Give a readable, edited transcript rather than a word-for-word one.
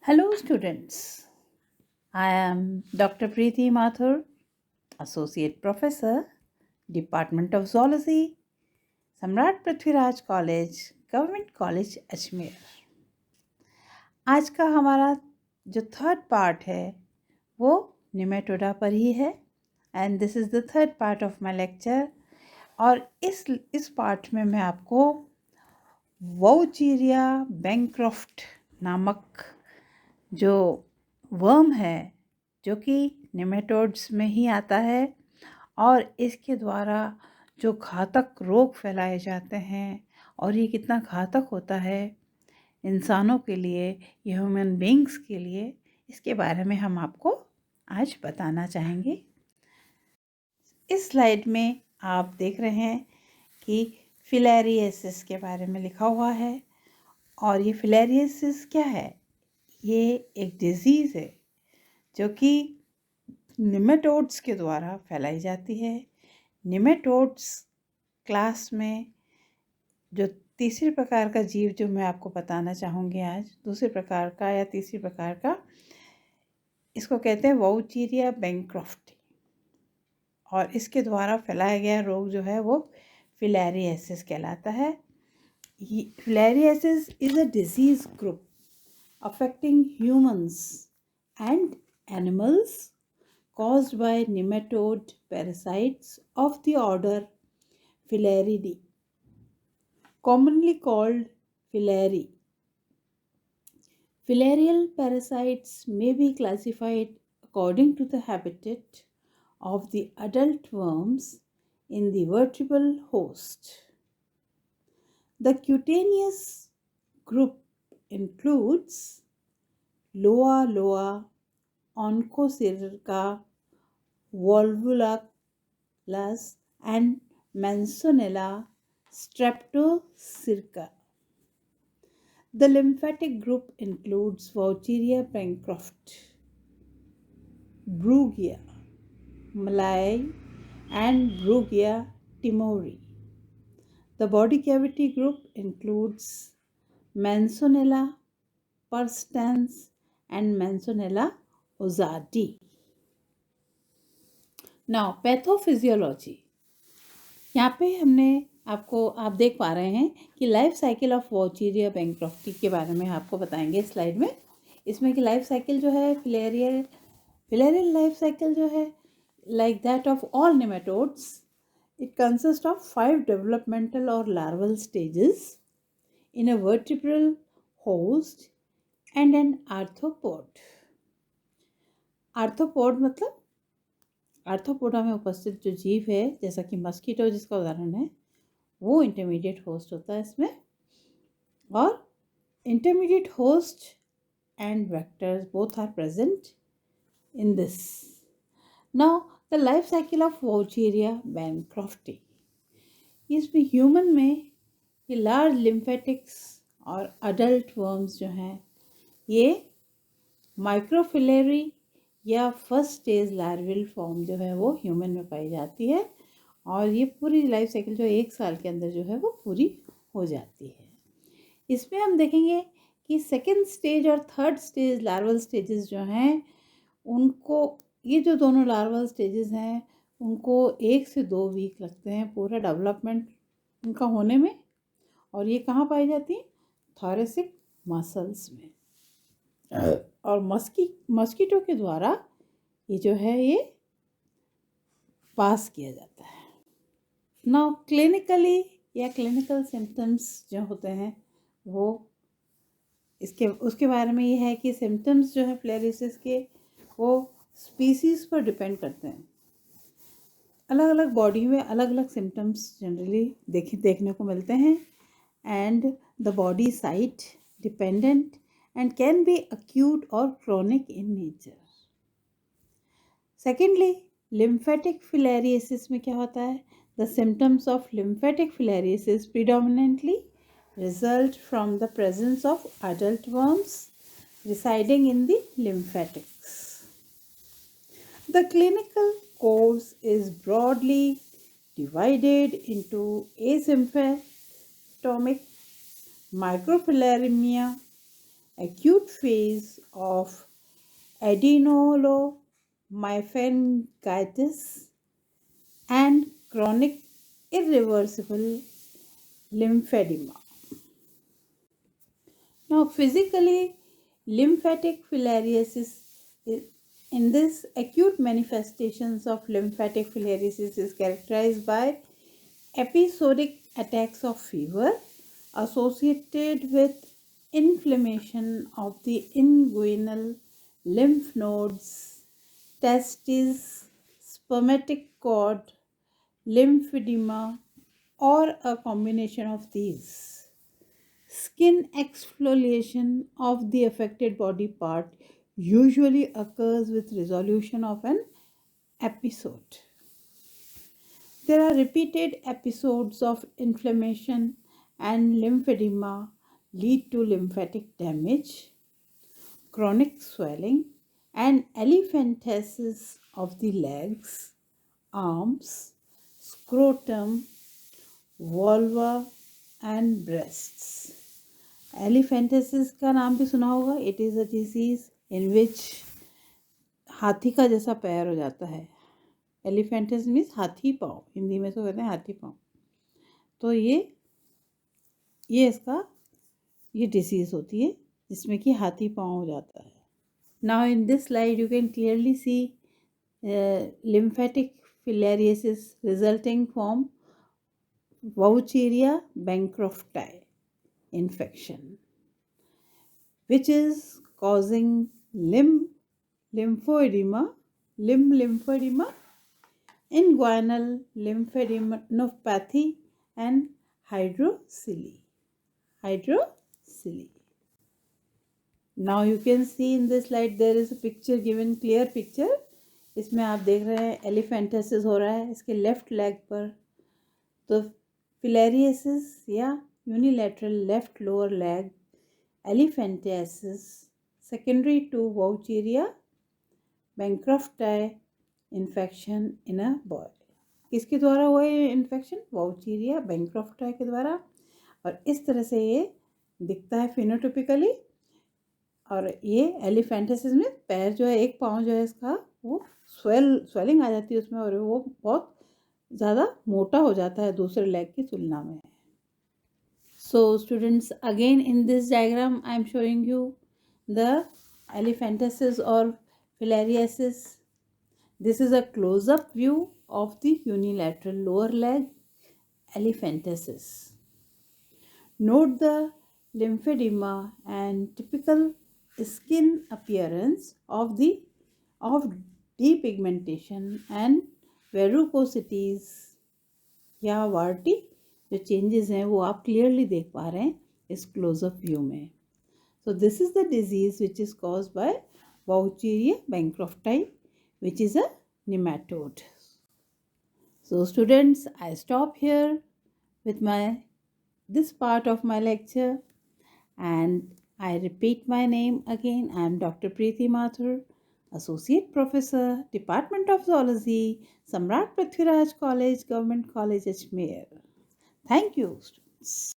Hello, students. I am Dr. Preeti Mathur, Associate Professor, Department of Zoology, सम्राट Prithviraj college, government college Ajmer. आज का हमारा जो थर्ड पार्ट है वो निमेटोडा पर ही है and this is the third part of my lecture. और इस पार्ट में मैं आपको वोचीरिया बैंक्रॉफ्ट नामक जो वर्म है जो कि नेमेटोड्स में ही आता है और इसके द्वारा जो घातक रोग फैलाए जाते हैं और ये कितना घातक होता है इंसानों के लिए, ये ह्यूमन बींग्स के लिए, इसके बारे में हम आपको आज बताना चाहेंगे। इस स्लाइड में आप देख रहे हैं कि फिलेरियसिस के बारे में लिखा हुआ है और ये फिलेरियसिस क्या है? ये एक डिज़ीज़ है जो कि निमेटोड्स के द्वारा फैलाई जाती है। निमेटोड्स क्लास में जो तीसरे प्रकार का जीव जो मैं आपको बताना चाहूँगी आज, दूसरे प्रकार का या तीसरे प्रकार का, इसको कहते हैं वोचीरिया बैंक्रॉफ्टी और इसके द्वारा फैलाया गया रोग जो है वो फिलेरियसिस कहलाता है। Filariasis is a disease group affecting humans and animals caused by nematode parasites of the order Filariidae, commonly called filari. Filarial parasites may be classified according to the habitat of the adult worms in the vertebral host. The cutaneous group includes Loa loa, Onchocerca, Volvulus and Manzanella streptocirca. The lymphatic group includes Vaucheria bancroft, Brugia malayi and Brugia timori. The body cavity group includes Manzanella perstans and Manzanella ozardi. Now pathophysiology, यहाँ पे हमने आप देख पा रहे हैं कि life cycle of wuchereria bancrofti के बारे में आपको बताएंगे स्लाइड में। इसमें कि लाइफ साइकिल जो है फिलेरियल लाइफ साइकिल जो है like that of all nematodes, it consist of 5 developmental और larval stages in a vertebral host and an arthropod. Arthropod मतलब आर्थ्रोपोडा में उपस्थित जो जीव है, जैसा कि मस्कीटो जिसका उदाहरण है, वो इंटरमीडिएट होस्ट होता है इसमें। और intermediate host and vectors both are present in this. Now the life cycle of wuchereria bancrofti, इसमें ह्यूमन में ये लार्ज लिम्फेटिक्स और अडल्ट वर्म्स जो हैं ये माइक्रोफिलेरी या फर्स्ट स्टेज लार्वल फॉर्म जो है वो ह्यूमन में पाई जाती है और ये पूरी लाइफ साइकिल जो 1 साल के अंदर जो है वो पूरी हो जाती है। इसमें हम देखेंगे कि सेकेंड स्टेज और थर्ड स्टेज लार्वल स्टेजेस जो हैं उनको, ये जो दोनों लार्वल स्टेजेस हैं उनको 1 से 2 वीक लगते हैं पूरा डेवलपमेंट उनका होने में। और ये कहाँ पाई जाती है? थोरेसिक मसल्स में। और मस्कीटो के द्वारा ये जो है ये पास किया जाता है। नाउ क्लिनिकली या क्लिनिकल सिम्टम्स जो होते हैं वो उसके बारे में ये है कि सिम्टम्स जो है फिलेरियसिस के वो स्पीसीज़ पर डिपेंड करते हैं। अलग अलग बॉडी में अलग अलग सिम्टम्स जनरली देखने को मिलते हैं and the body site dependent and can be acute or chronic in nature. Secondly, lymphatic filariasis में क्या होता है? The symptoms of lymphatic filariasis predominantly result from the presence of adult worms residing in the lymphatics. The clinical course is broadly divided into asymptomatic microfilarimia acute phase of adenomyopharyngitis, and chronic irreversible lymphedema. Now, physically, lymphatic filariasis in this acute manifestations of lymphatic filariasis is characterized by episodic attacks of fever associated with inflammation of the inguinal lymph nodes, testes, spermatic cord, lymphedema, or a combination of these. Skin exfoliation of the affected body part usually occurs with resolution of an episode. There are repeated episodes of inflammation and lymphedema lead to lymphatic damage, chronic swelling, and elephantiasis of the legs, arms, scrotum, vulva and breasts. Elephantiasis का नाम भी सुना होगा. It is a disease in विच हाथी का जैसा पैर हो जाता है. एलिफेंटिस मीन्स हाथी पाँव, हिंदी में तो कहते हैं हाथी पाँव. तो ये इसका ये डिसीज़ होती है जिसमें कि हाथी पाँव हो जाता है. Now in this slide you can clearly see lymphatic filariasis resulting from Vaucheria bancrofti infection, which is causing lymphoedema, inguinal lymphadenopathy, and hydrocele. Now you can see in this slide there is a picture given, clear picture. इसमें आप देख रहे हैं एलिफेंटिसिस हो रहा है इसके left leg पर. तो फिलेरियसिस या unilateral left lower leg elephantiasis secondary to Wuchereria bancrofti infection in a boy. किसके द्वारा हुआ ये इन्फेक्शन? वाउचेरिया बैंक्रॉफ्टी के द्वारा. और इस तरह से ये दिखता है फिनोटिपिकली. और ये एलिफेंटिसिस में पैर जो है, एक पाँव जो है इसका वो स्वेलिंग आ जाती है उसमें और वो बहुत ज़्यादा मोटा हो जाता है दूसरे लेग की तुलना में. So students, again in this diagram I am showing you the elephantiasis और filariasis. This is a close up view of the unilateral lower leg elephantiasis. Note the lymphedema and typical skin appearance of depigmentation and verrucosities या वार्टी जो changes हैं वो आप clearly देख पा रहे हैं इस क्लोजअप व्यू में. So this is the disease which is caused by Wuchereria bancrofti which is a nematode. So students, I stop here with this part of my lecture, and I repeat my name again. I am Dr. Preeti Mathur, Associate Professor, Department of Zoology, Samrat Prithviraj College, Government College, Ajmer. Thank you, students.